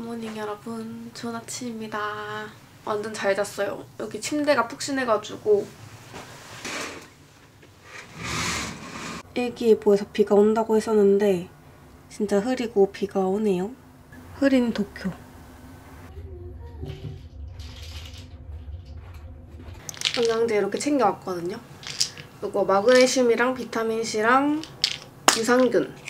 굿모닝 여러분, 좋은 아침입니다. 완전 잘 잤어요. 여기 침대가 푹신해가지고 일기예보에서 비가 온다고 했었는데 진짜 흐리고 비가 오네요. 흐린 도쿄. 영양제 이렇게 챙겨왔거든요. 이거 마그네슘이랑 비타민C랑 유산균.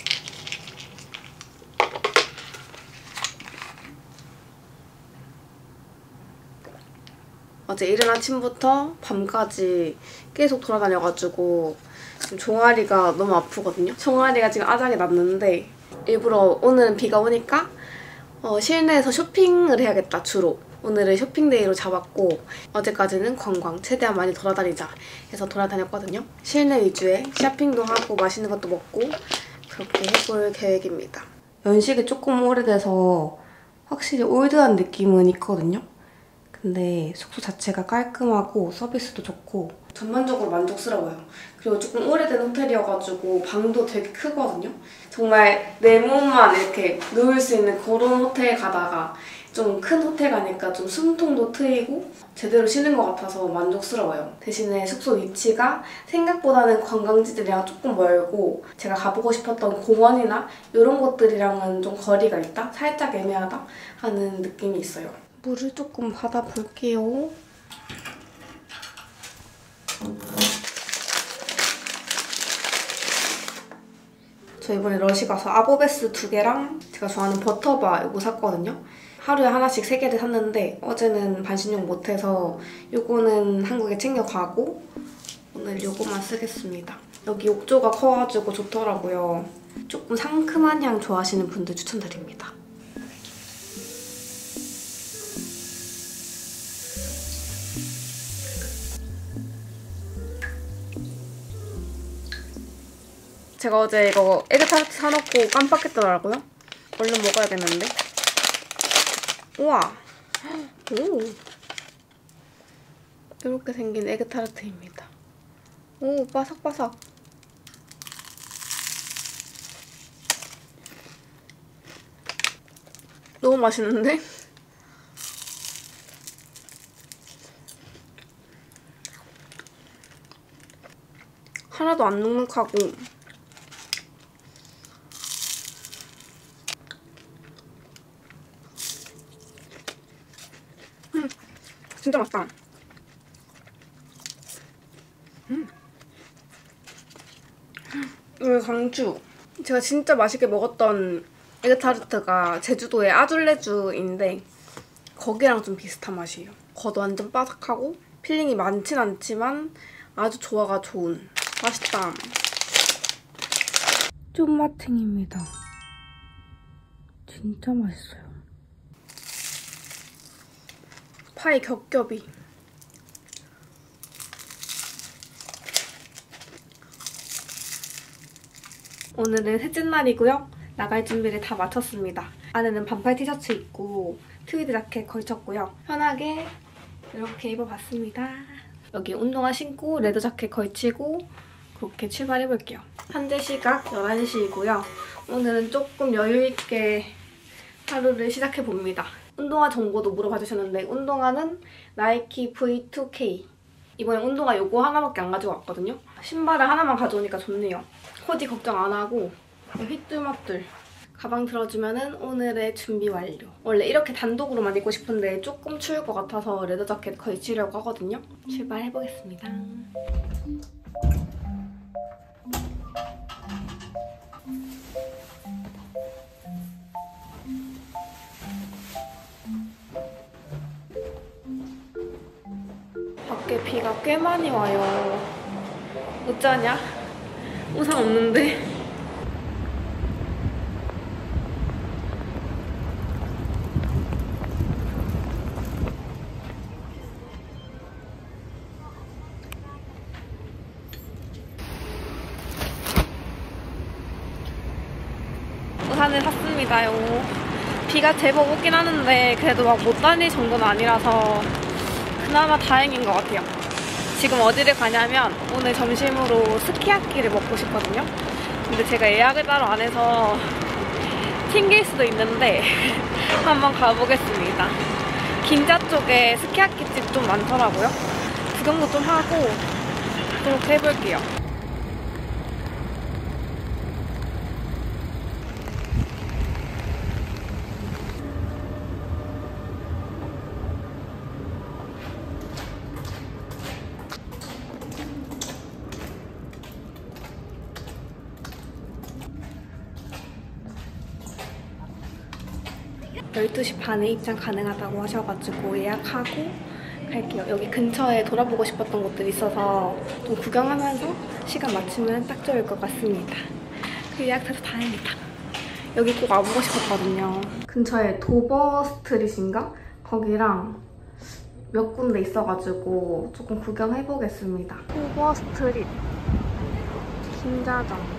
어제 이른 아침부터 밤까지 계속 돌아다녀가지고 지금 종아리가 너무 아프거든요. 종아리가 지금 아작이 났는데 일부러 오늘은 비가 오니까 실내에서 쇼핑을 해야겠다, 주로. 오늘은 쇼핑데이로 잡았고 어제까지는 관광, 최대한 많이 돌아다니자 해서 돌아다녔거든요. 실내 위주의 쇼핑도 하고 맛있는 것도 먹고 그렇게 해볼 계획입니다. 연식이 조금 오래돼서 확실히 올드한 느낌은 있거든요. 근데 숙소 자체가 깔끔하고 서비스도 좋고 전반적으로 만족스러워요. 그리고 조금 오래된 호텔이어가지고 방도 되게 크거든요. 정말 내 몸만 이렇게 누울 수 있는 그런 호텔 가다가 좀 큰 호텔 가니까 좀 숨통도 트이고 제대로 쉬는 것 같아서 만족스러워요. 대신에 숙소 위치가 생각보다는 관광지들이랑 조금 멀고 제가 가보고 싶었던 공원이나 이런 곳들이랑은 좀 거리가 있다? 살짝 애매하다? 하는 느낌이 있어요. 물을 조금 받아볼게요. 저 이번에 러시 가서 아보베스 2개랑 제가 좋아하는 버터바 이거 샀거든요. 하루에 하나씩 3개를 샀는데 어제는 반신욕 못해서 이거는 한국에 챙겨가고 오늘 이거만 쓰겠습니다. 여기 욕조가 커가지고 좋더라고요. 조금 상큼한 향 좋아하시는 분들 추천드립니다. 제가 어제 이거 에그타르트 사놓고 깜빡했더라고요. 얼른 먹어야겠는데. 우와. 오. 이렇게 생긴 에그타르트입니다. 오, 바삭바삭. 너무 맛있는데? 하나도 안 눅눅하고 진짜 맛있다. 이거 강추. 제가 진짜 맛있게 먹었던 에그타르트가 제주도의 아줄레주인데 거기랑 좀 비슷한 맛이에요. 겉도 완전 바삭하고 필링이 많진 않지만 아주 조화가 좋은. 맛있다. 쫀마탱입니다. 진짜 맛있어요. 파이 겹겹이. 오늘은 셋째 날이고요. 나갈 준비를 다 마쳤습니다. 안에는 반팔 티셔츠 입고 트위드 자켓 걸쳤고요. 편하게 이렇게 입어봤습니다. 여기 운동화 신고 레더 자켓 걸치고 그렇게 출발해볼게요. 현재 시각 11시이고요. 오늘은 조금 여유있게 하루를 시작해봅니다. 운동화 정보도 물어봐 주셨는데 운동화는 나이키 V2K. 이번에 운동화 요거 하나밖에 안 가지고 왔거든요. 신발을 하나만 가져오니까 좋네요. 코디 걱정 안 하고 휘뚤마뚤 가방 들어주면은 오늘의 준비 완료. 원래 이렇게 단독으로만 입고 싶은데 조금 추울 것 같아서 레더 자켓 걸치려고 하거든요. 출발해보겠습니다. 밖에 비가 꽤 많이 와요. 어쩌냐? 우산 없는데? 우산을 샀습니다요. 비가 제법 오긴 하는데 그래도 막 못 다닐 정도는 아니라서 그나마 다행인 것 같아요. 지금 어디를 가냐면 오늘 점심으로 스키야키를 먹고 싶거든요. 근데 제가 예약을 따로 안 해서 튕길 수도 있는데 한번 가보겠습니다. 긴자 쪽에 스키야키집 좀 많더라고요. 구경도 좀 하고 그렇게 해볼게요. 12시 반에 입장 가능하다고 하셔가지고 예약하고 갈게요. 여기 근처에 돌아보고 싶었던 곳들이 있어서 좀 구경하면서 시간 맞추면 딱 좋을 것 같습니다. 예약돼서 다행이다. 여기 꼭 와보고 싶었거든요. 근처에 도버 스트릿인가? 거기랑 몇 군데 있어가지고 조금 구경해보겠습니다. 도버 스트릿 긴자점.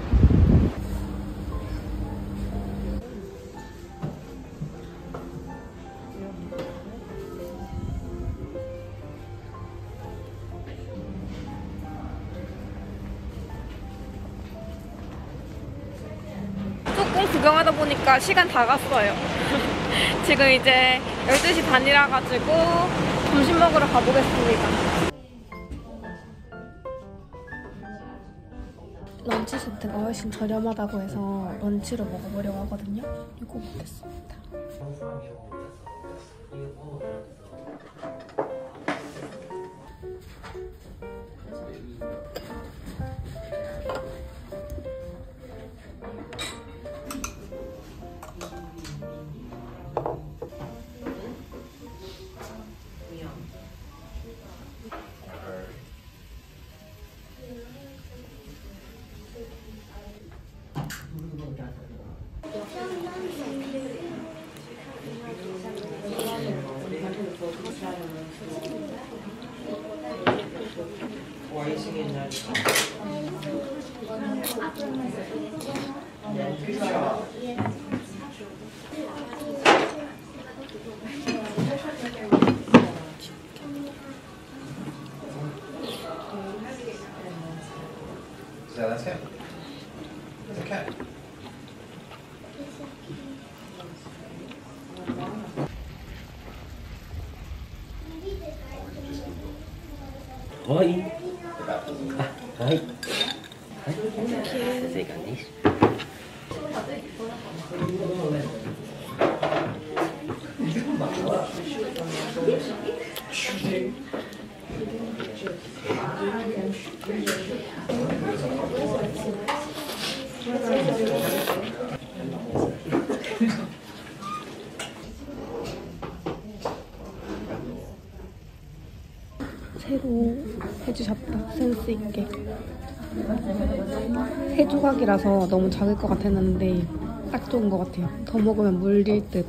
조금 구경하다 보니까 시간 다 갔어요. 지금 이제 12시 반이라 가지고 점심 먹으러 가보겠습니다. 런치 세트가 훨씬 저렴하다고 해서 런치로 먹어보려고 하거든요. 이거 먹겠습니다. Yeah, that's him. It's a cat. Oi. Oi. Você got this? 새로 해주셨다. 센스 있게. 새 조각이라서 너무 작을 것 같았는데 딱 좋은 것 같아요. 더 먹으면 물릴 듯.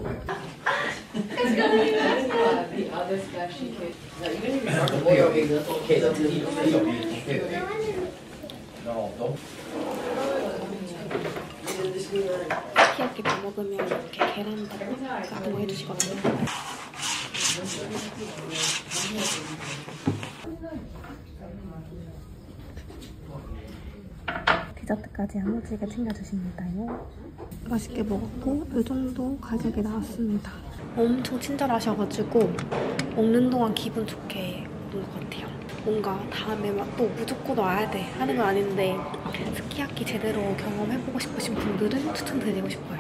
스키야키 다 먹으면 이렇게 계란밥 같은 거 해주시거든요. 디저트까지 야무지게 챙겨주십니다요. 맛있게 먹었고 이 정도 가격이 나왔습니다. 엄청 친절하셔가지고 먹는 동안 기분 좋게 먹은 것 같아요. 뭔가 다음에 막 또 무조건 와야 돼 하는 건 아닌데 스키야키 제대로 경험해보고 싶으신 분들은 추천드리고 싶어요.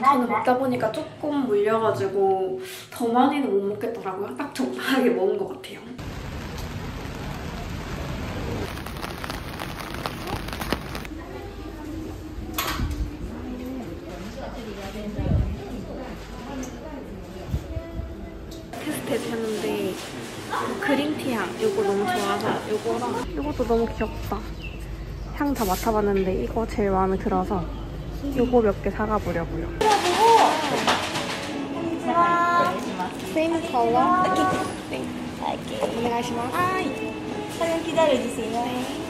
저는 먹다 보니까 조금 물려가지고 더 많이는 못 먹겠더라고요. 딱 적당하게 먹은 것 같아요. 테스트 해주셨는데 그린티 향 이거 너무 좋아서 이거랑 이것도 너무 귀엽다. 향 다 맡아봤는데 이거 제일 마음에 들어서 이거 몇 개 사가보려고요. Same color. 네. 오네가시마스. 사진 기다려주세요.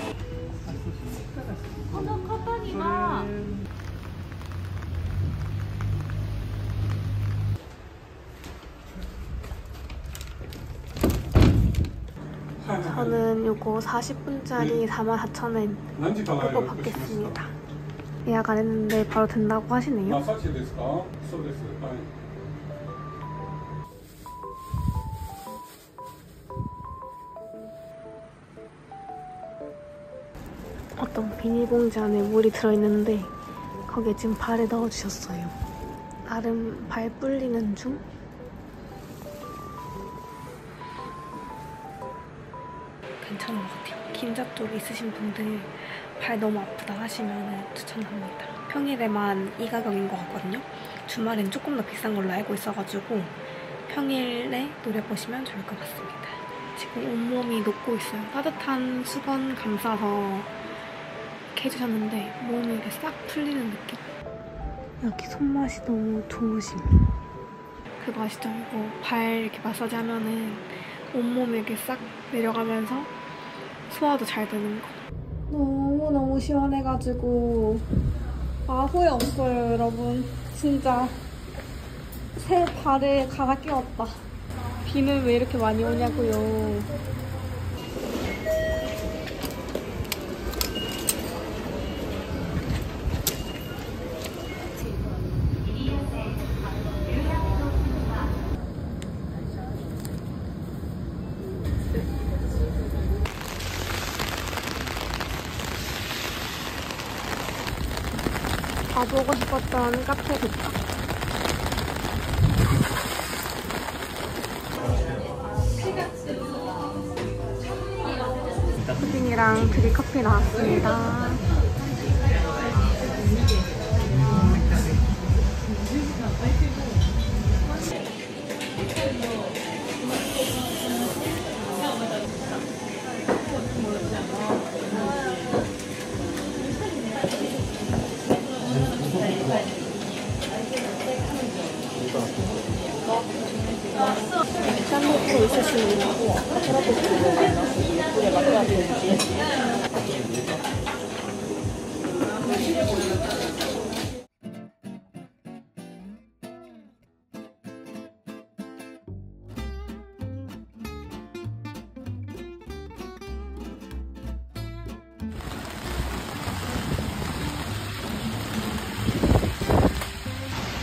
저는 요거 40분짜리 44,000엔 이거 받겠습니다. 예약 안 했는데 바로 된다고 하시네요. マッサージですか？そうです。はい。 어떤 비닐봉지 안에 물이 들어있는데 거기에 지금 발에 넣어주셨어요. 나름 발 불리는 중? 괜찮은 것 같아요. 긴자 쪽 있으신 분들 발 너무 아프다 하시면 추천합니다. 평일에만 이 가격인 것 같거든요. 주말엔 조금 더 비싼 걸로 알고 있어가지고 평일에 노려보시면 좋을 것 같습니다. 지금 온몸이 녹고 있어요. 따뜻한 수건 감싸서 이렇게 해주셨는데 몸이 이렇게 싹 풀리는 느낌? 여기 손맛이 너무 좋으심. 그거 아시죠? 이거 발 이렇게 마사지 하면은 온몸이 이렇게 싹 내려가면서 소화도 잘 되는 거. 너무너무 시원해가지고 후회 없어요, 여러분. 진짜 새 발에 갈아 끼웠다. 비는 왜 이렇게 많이 오냐고요. 가보고 싶었던 카페 도착. 푸딩이랑 드립커피 나왔습니다. 짠 먹고 있으시면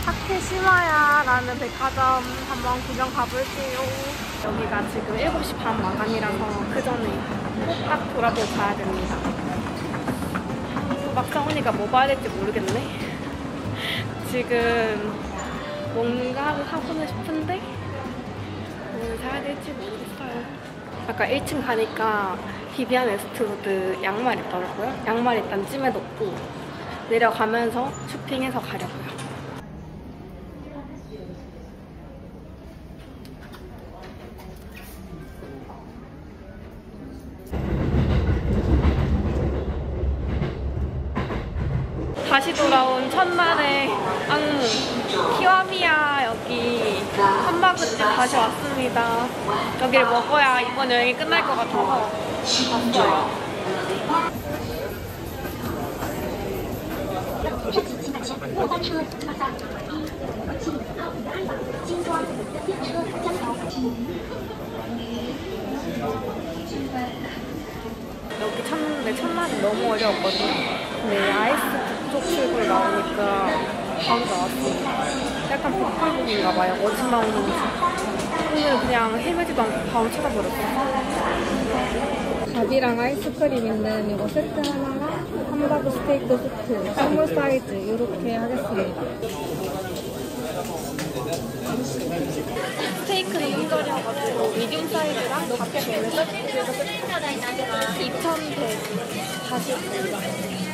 타케시마야라는 백화점 한번 구경 가볼게요. 여기가 지금 7시 반 마감이라서 그 전에 딱 돌아보고 가야 됩니다. 막상 오니까 뭐 봐야 될지 모르겠네. 지금 뭔가를 사고는 싶은데 뭘 사야 될지 모르겠어요. 아까 1층 가니까 비비안 웨스트우드 양말 있더라고요. 양말 일단 찜해 놓고 내려가면서 쇼핑해서 가려고요. 다시 돌아온 첫날의 악몽 키와미야 여기 함바그집 다시 왔습니다. 여기를 먹어야 이번 여행이 끝날 것 같아서 왔어요. 여기 내 첫날이 너무 어려웠거든요. 근데 아이스 북쪽 출구로 나오니까 바로 나왔습니다. 약간 복불복인가봐요. 어디 나오는지. 오늘 그냥 헤매지도 않고 바로 찾아버렸어요. 밥이랑 아이스크림 있는 이거 세트 하나랑 함바그 스테이크 세트 스몰 사이즈 이렇게 하겠습니다. 스테이크는 품절이어가지고 미디움 사이즈랑 같이 2,140원.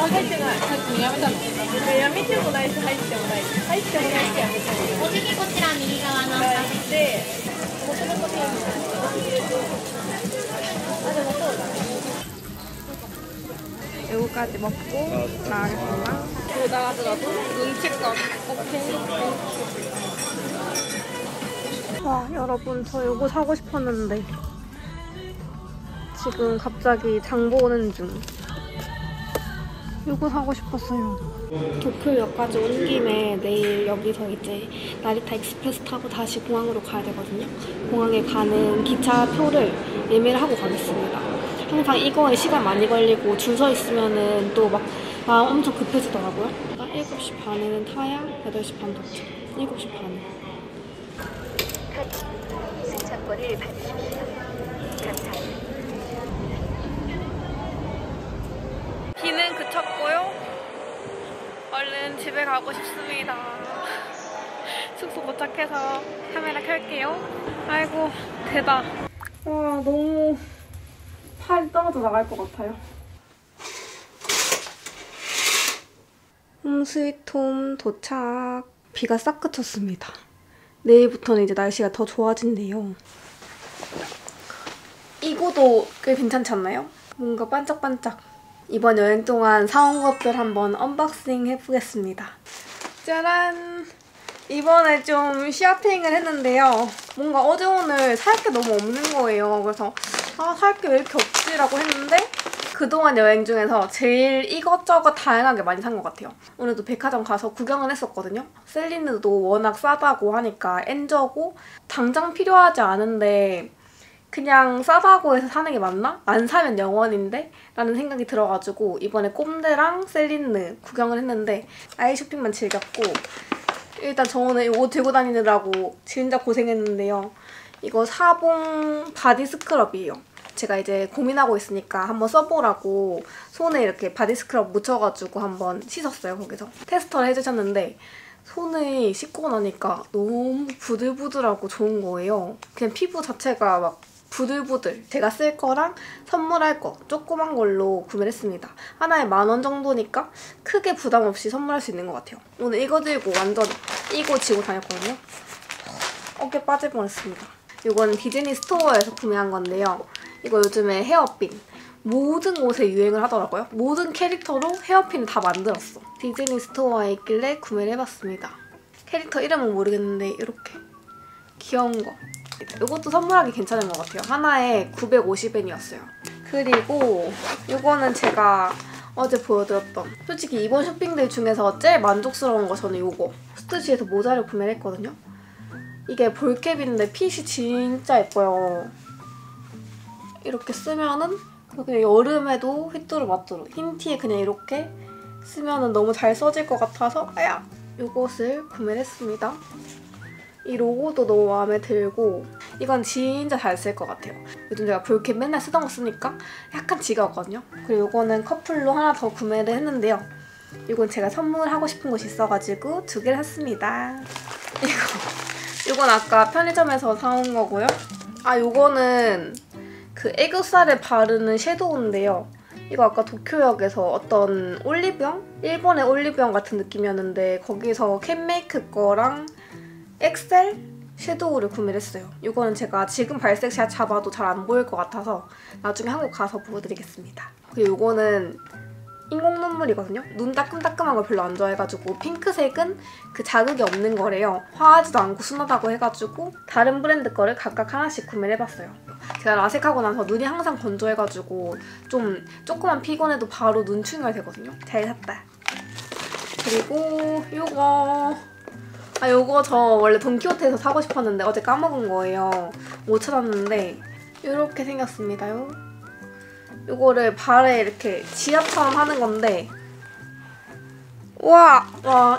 入ってない。さっきやめたの。やめてもないし、入ってもないし。入ってもないし、やめてもない。お次こちら右側ので、もともと見えない。あ、でもそうだね。 이거까지 먹고 나가겠습니다. 보다가더라도 눈치껏. 오케이. 와, 여러분 저 이거 사고 싶었는데 지금 갑자기 장보 오는 중. 이거 사고 싶었어요. 도쿄역까지 온 김에 내일 여기서 이제 나리타 익스프레스 타고 다시 공항으로 가야 되거든요. 공항에 가는 기차표를 예매를 하고 가겠습니다. 항상 이거에 시간 많이 걸리고 줄 서 있으면은 또 막 마음 엄청 급해지더라고요. 7시 반에는 타야 8시 반 도착. 7시 반에. 승차권을 받으십시오. 감사합니다. 비는 그쳤고요. 얼른 집에 가고 싶습니다. 숙소 도착해서 카메라 켤게요. 아이고 대박. 와 너무 팔이 떨어져 나갈 것 같아요. 스위트홈 도착. 비가 싹 그쳤습니다. 내일부터는 이제 날씨가 더 좋아진대요. 이거도 꽤 괜찮지 않나요? 뭔가 반짝반짝. 이번 여행 동안 사온 것들 한번 언박싱 해보겠습니다. 짜란! 이번에 좀 쇼핑을 했는데요. 뭔가 어제 오늘 살 게 너무 없는 거예요. 그래서 살 게 왜 이렇게 없지라고 했는데 그동안 여행 중에서 제일 이것저것 다양하게 많이 산 것 같아요. 오늘도 백화점 가서 구경을 했었거든요. 셀린느도 워낙 싸다고 하니까 엔저고 당장 필요하지 않은데 그냥 싸다고 해서 사는 게 맞나? 안 사면 영원인데? 라는 생각이 들어가지고 이번에 꼼데랑 셀린느 구경을 했는데 아이 쇼핑만 즐겼고 일단 저 오늘 이거 들고 다니느라고 진짜 고생했는데요. 이거 사봉 바디 스크럽이에요. 제가 이제 고민하고 있으니까 한번 써보라고 손에 이렇게 바디 스크럽 묻혀가지고 한번 씻었어요. 거기서 테스터를 해주셨는데 손을 씻고 나니까 너무 부들부들하고 좋은 거예요. 그냥 피부 자체가 막 부들부들. 제가 쓸 거랑 선물할 거 조그만 걸로 구매를 했습니다. 하나에 10,000원 정도니까 크게 부담 없이 선물할 수 있는 것 같아요. 오늘 이거 들고 완전 이거 지고 다녔거든요. 어깨 빠질 뻔했습니다. 이건 디즈니 스토어에서 구매한 건데요. 이거 요즘에 헤어핀. 모든 곳에 유행을 하더라고요. 모든 캐릭터로 헤어핀을 다 만들었어. 디즈니 스토어에 있길래 구매를 해봤습니다. 캐릭터 이름은 모르겠는데 이렇게 귀여운 거. 이것도 선물하기 괜찮은 것 같아요. 하나에 950엔이었어요. 그리고 이거는 제가 어제 보여드렸던 솔직히 이번 쇼핑들 중에서 제일 만족스러운 거 저는 이거 스투시에서 모자를 구매를 했거든요. 이게 볼캡인데 핏이 진짜 예뻐요. 이렇게 쓰면은 그냥 여름에도 휘뚜루마뚜루 흰 티에 그냥 이렇게 쓰면은 너무 잘 써질 것 같아서 이것을 구매를 했습니다. 이 로고도 너무 마음에 들고 이건 진짜 잘 쓸 것 같아요. 요즘 제가 볼캡 맨날 쓰던 거 쓰니까 약간 지겨웠거든요. 그리고 이거는 커플로 하나 더 구매를 했는데요. 이건 제가 선물하고 싶은 곳이 있어가지고 2개를 샀습니다. 이건 아까 편의점에서 사온 거고요. 이거는 그 애교살에 바르는 섀도우인데요. 이거 아까 도쿄역에서 어떤 올리브영? 일본의 올리브영 같은 느낌이었는데 거기서 캔메이크 거랑 엑셀 섀도우를 구매를 했어요. 이거는 제가 지금 발색샷 잡아도 잘 안 보일 것 같아서 나중에 한국 가서 보여드리겠습니다. 그리고 이거는 인공 눈물이거든요. 눈 따끔따끔한 걸 별로 안 좋아해가지고 핑크색은 그 자극이 없는 거래요. 화하지도 않고 순하다고 해가지고 다른 브랜드 거를 각각 하나씩 구매를 해봤어요. 제가 라섹하고 나서 눈이 항상 건조해가지고 좀 조금만 피곤해도 바로 눈 충혈 되거든요. 잘 샀다. 그리고 이거 이거 저 원래 돈키호테에서 사고 싶었는데 어제 까먹은 거예요. 못 찾았는데 이렇게 생겼습니다요. 이거를 발에 이렇게 지압처럼 하는 건데 와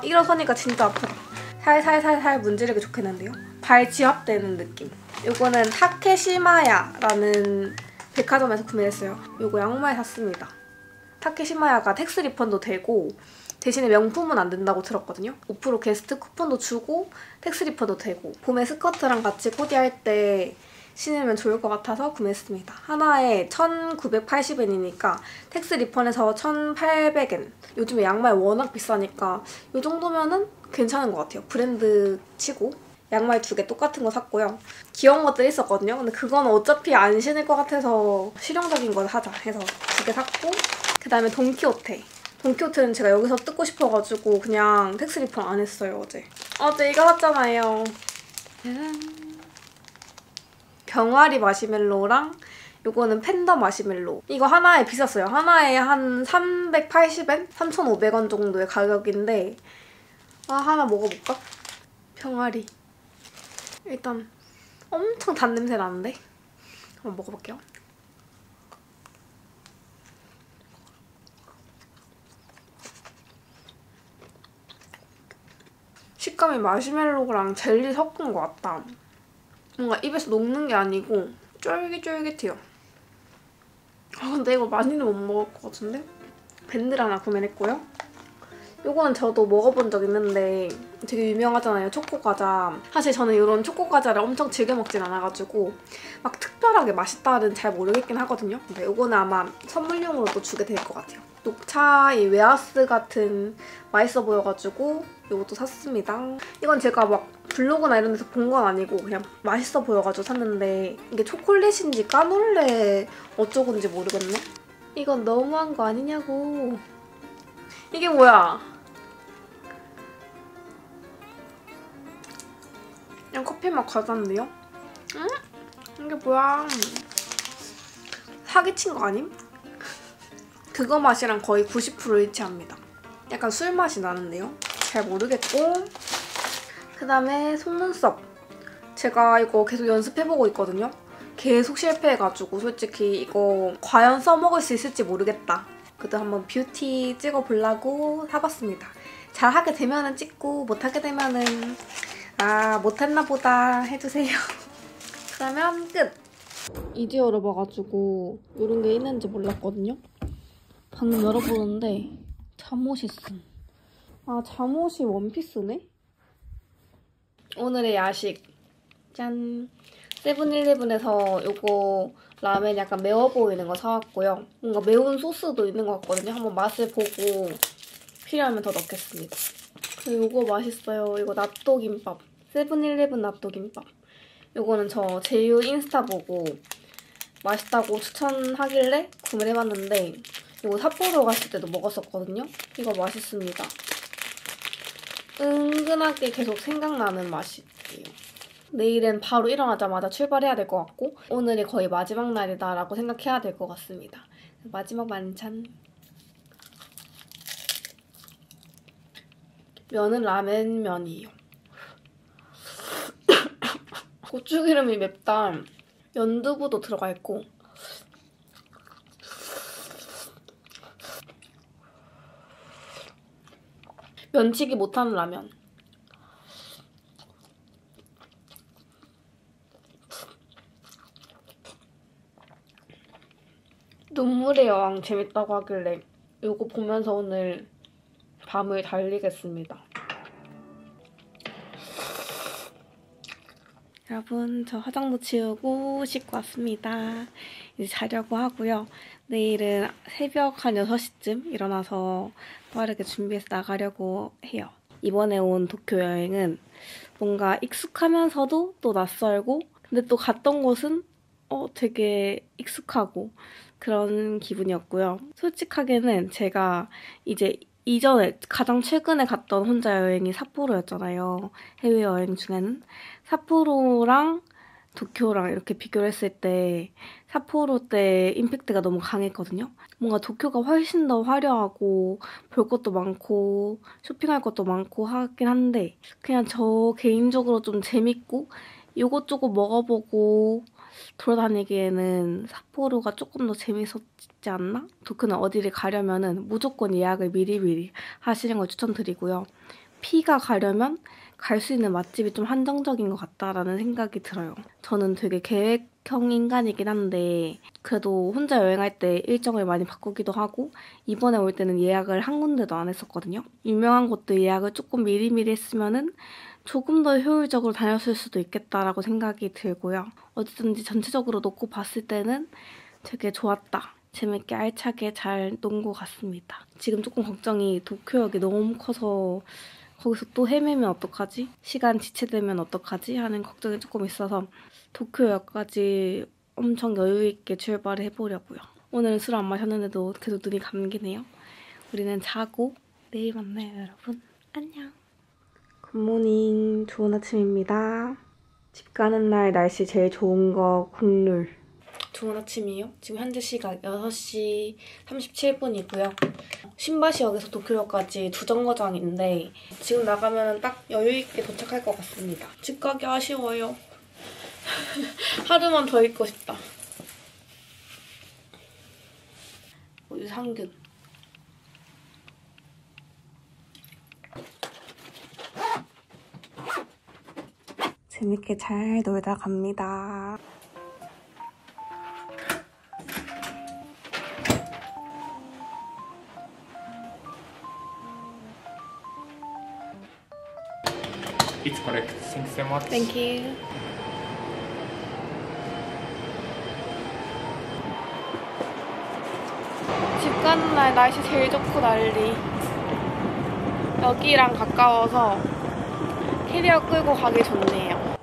일어서니까 진짜 아프다. 살살살살 문지르기 좋겠는데요? 발 지압되는 느낌. 이거는 타케시마야라는 백화점에서 구매했어요. 이거 양말 샀습니다. 타케시마야가 텍스 리펀도 되고 대신에 명품은 안 된다고 들었거든요. 5% 게스트 쿠폰도 주고 텍스 리펀도 되고 봄에 스커트랑 같이 코디할 때 신으면 좋을 것 같아서 구매했습니다. 하나에 1,980엔이니까 텍스 리펀에서 1,800엔. 요즘에 양말 워낙 비싸니까 이 정도면은 괜찮은 것 같아요. 브랜드 치고. 양말 2개 똑같은 거 샀고요. 귀여운 것들이 있었거든요. 근데 그건 어차피 안 신을 것 같아서 실용적인 걸 하자 해서 2개 샀고, 그다음에 돈키호테. 돈키호테는 제가 여기서 뜯고 싶어가지고 그냥 텍스 리펀 안 했어요, 어제. 어제 이거 샀잖아요. 짜란. 병아리 마시멜로랑 요거는 팬더 마시멜로. 이거 하나에 비쌌어요. 하나에 한 380엔? 3,500원 정도의 가격인데 하나 먹어볼까? 병아리. 일단 엄청 단 냄새 나는데? 한번 먹어볼게요. 식감이 마시멜로랑 젤리 섞은 것 같다. 뭔가 입에서 녹는 게 아니고 쫄깃쫄깃해요. 근데 이거 많이는 못 먹을 것 같은데? 밴드 하나 구매했고요. 요거는 저도 먹어본 적 있는데 되게 유명하잖아요, 초코과자. 사실 저는 이런 초코과자를 엄청 즐겨 먹진 않아가지고 막 특별하게 맛있다는 잘 모르겠긴 하거든요. 근데 요거는 아마 선물용으로 또 주게 될 것 같아요. 녹차 이 웨하스 같은 맛있어 보여가지고 이것도 샀습니다. 이건 제가 막 블로그나 이런 데서 본 건 아니고 그냥 맛있어 보여가지고 샀는데 이게 초콜릿인지 까놀레 어쩌고인지 모르겠네? 이건 너무한 거 아니냐고. 이게 뭐야? 그냥 커피맛 과자인데요? 응? 이게 뭐야? 사기친 거 아님? 그거 맛이랑 거의 90% 일치합니다. 약간 술 맛이 나는데요? 잘 모르겠고, 그다음에 속눈썹. 제가 이거 계속 연습해보고 있거든요? 계속 실패해가지고 솔직히 이거 과연 써먹을 수 있을지 모르겠다. 그래도 한번 뷰티 찍어보려고 사봤습니다. 잘하게 되면은 찍고 못하게 되면은 못했나 보다 해주세요. 그러면 끝! 이제 열어봐가지고 이런 게 있는지 몰랐거든요? 방금 열어보는데 잠옷이 있음. 잠옷이 원피스네? 오늘의 야식. 짠! 세븐일레븐에서 요거 라멘 약간 매워 보이는 거 사왔고요. 뭔가 매운 소스도 있는 것 같거든요. 한번 맛을 보고 필요하면 더 넣겠습니다. 그리고 요거 맛있어요. 이거 낫또김밥. 세븐일레븐 낫또김밥. 요거는 저 제유 인스타 보고 맛있다고 추천하길래 구매를 해봤는데 이거 삿포로 갔을 때도 먹었었거든요. 이거 맛있습니다. 은근하게 계속 생각나는 맛이에요. 내일은 바로 일어나자마자 출발해야 될 것 같고 오늘이 거의 마지막 날이다라고 생각해야 될 것 같습니다. 마지막 만찬. 면은 라멘면이에요. 고추기름이 맵다. 연두부도 들어가 있고 면치기 못하는 라면. 눈물의 여왕 재밌다고 하길래 이거 보면서 오늘 밤을 달리겠습니다. 여러분, 저 화장도 지우고 씻고 왔습니다. 이제 자려고 하고요. 내일은 새벽 한 6시쯤 일어나서 빠르게 준비해서 나가려고 해요. 이번에 온 도쿄 여행은 뭔가 익숙하면서도 또 낯설고 근데 또 갔던 곳은 되게 익숙하고 그런 기분이었고요. 솔직하게는 제가 이제 이전에 가장 최근에 갔던 혼자 여행이 삿포로였잖아요. 해외여행 중에는. 삿포로랑 도쿄랑 이렇게 비교를 했을 때 삿포로 때 임팩트가 너무 강했거든요. 뭔가 도쿄가 훨씬 더 화려하고 볼 것도 많고 쇼핑할 것도 많고 하긴 한데 그냥 저 개인적으로 좀 재밌고 이것저것 먹어보고 돌아다니기에는 삿포로가 조금 더 재밌었지 않나? 도쿄는 어디를 가려면 무조건 예약을 미리미리 하시는 걸 추천드리고요. 피가 가려면 갈 수 있는 맛집이 좀 한정적인 것 같다라는 생각이 들어요. 저는 되게 계획형 인간이긴 한데 그래도 혼자 여행할 때 일정을 많이 바꾸기도 하고 이번에 올 때는 예약을 한 군데도 안 했었거든요. 유명한 곳들 예약을 조금 미리미리 했으면은 조금 더 효율적으로 다녔을 수도 있겠다라고 생각이 들고요. 어쨌든지 전체적으로 놓고 봤을 때는 되게 좋았다. 재밌게 알차게 잘 논 것 같습니다. 지금 조금 걱정이 도쿄역이 너무 커서 거기서 또 헤매면 어떡하지? 시간 지체되면 어떡하지? 하는 걱정이 조금 있어서 도쿄역까지 엄청 여유있게 출발을 해보려고요. 오늘은 술 안 마셨는데도 계속 눈이 감기네요. 우리는 자고 내일 만나요, 여러분. 안녕. 굿모닝. 좋은 아침입니다. 집 가는 날 날씨 제일 좋은 거 국룰. 좋은 아침이에요. 지금 현재 시각 6시 37분이고요. 신바시역에서 도쿄역까지 2정거장인데 지금 나가면 딱 여유있게 도착할 것 같습니다. 집 가기 아쉬워요. 하루만 더 있고 싶다. 유산균. 재밌게 잘 놀다 갑니다. It's correct. Thanks so much. Thank you. 집 가는 날 날씨 제일 좋고 난리. 여기랑 가까워서 캐리어 끌고 가기 좋네요.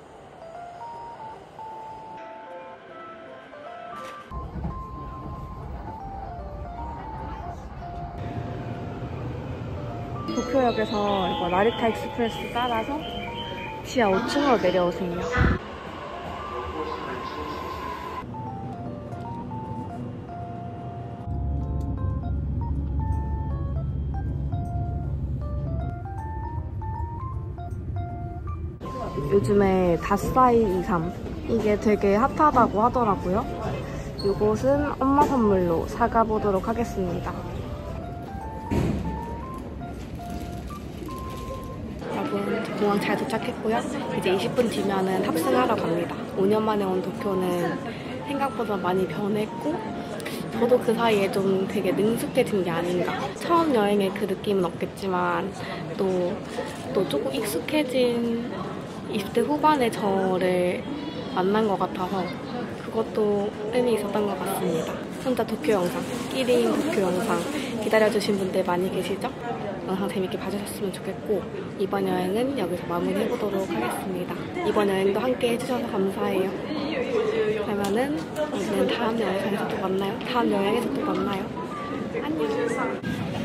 도쿄역에서 이거 나리타 익스프레스 따라서 지하 5층으로 내려오세요. 요즘에 다사이 23 이게 되게 핫하다고 하더라고요. 이곳은 엄마 선물로 사가보도록 하겠습니다. 여러분, 공항 잘 도착했고요. 이제 20분 뒤면은 탑승하러 갑니다. 5년 만에 온 도쿄는 생각보다 많이 변했고 저도 그 사이에 좀 되게 능숙해진 게 아닌가. 처음 여행의 그 느낌은 없겠지만 또 조금 익숙해진 20대 후반의 저를 만난 것 같아서 그것도 의미 있었던 것 같습니다. 혼자 도쿄 영상, 끼리인 도쿄 영상 기다려주신 분들 많이 계시죠? 영상 재밌게 봐주셨으면 좋겠고 이번 여행은 여기서 마무리해보도록 하겠습니다. 이번 여행도 함께 해주셔서 감사해요. 그러면은 우리는 다음 영상에서 또 만나요. 다음 여행에서 또 만나요. 안녕.